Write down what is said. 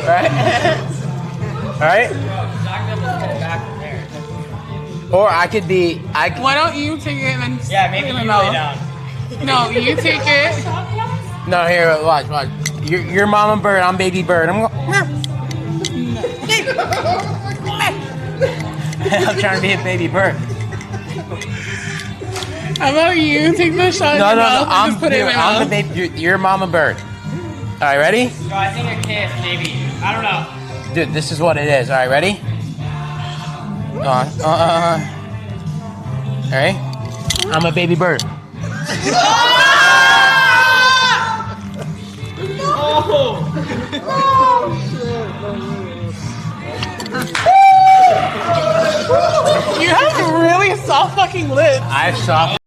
Right? Alright? Or I could be. Why don't you take it and then maybe you lay down. No, you take it. No, here, watch. You're mama bird, I'm baby bird. I'm trying to be a baby bird. How about you take the shot in No, your mouth and just put it in my I'm the mouth? baby. You're mama bird. All right, ready? No, I think a kiss, maybe. I don't know. Dude, this is what it is. All right, ready? All right. I'm a baby bird. You have really soft fucking lips. I have soft